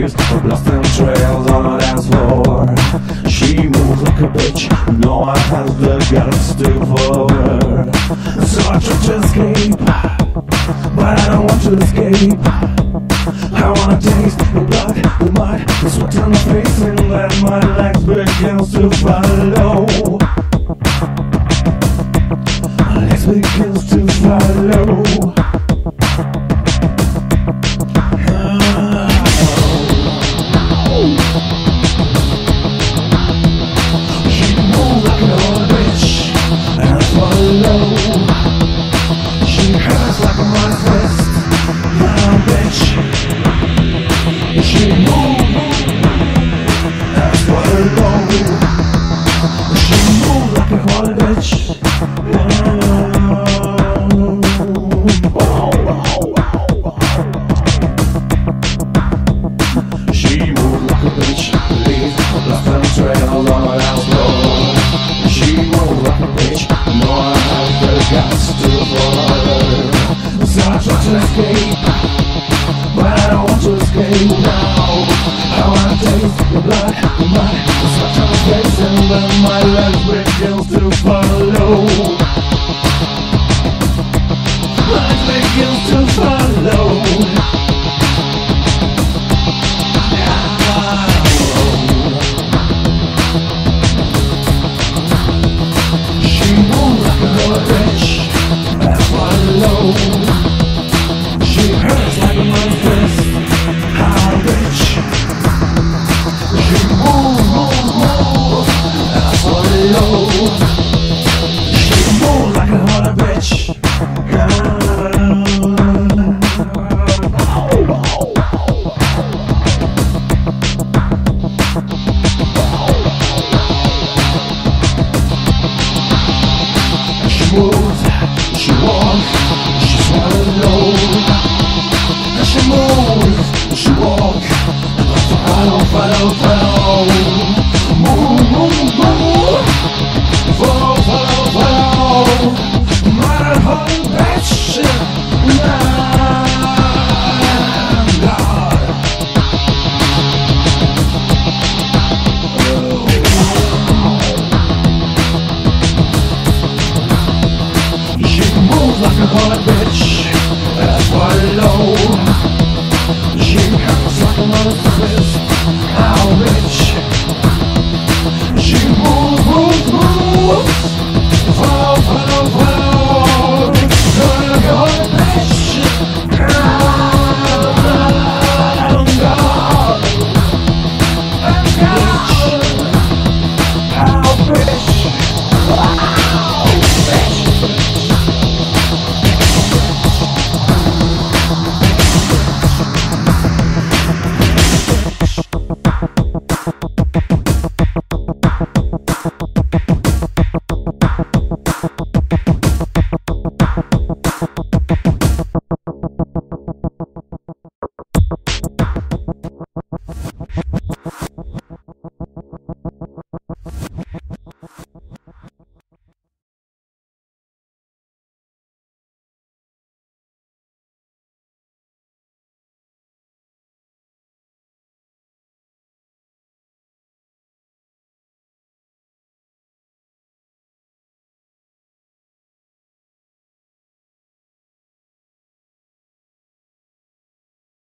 leaves blasting trails on the dance floor. She moves like a bitch, no one has the guts to follow her. So I try to escape, but I don't want to escape. I wanna taste the blood, the mud, the sweat on my face, and then my legs begins to follow. My legs begins to follow. She hurts like a mud's fist, bitch. She moves, that's what I know. She moves like a holy bitch. She moves like a bitch, leaves a blasting trail on the dance floor. She moves like a bitch, no one has the guts to follow her. So I try to escape, but I don't want to escape now. I wanna taste the blood, the mud, the sweat on my face, and then my legs begins to follow. My legs begins to follow. She moves like a holy bitch, I follow. She hurts like a mud's fist, how bitch. She moves, I follow. She moves like a holy bitch. She moves, she walks, she swallows. She moves, she walks, follow.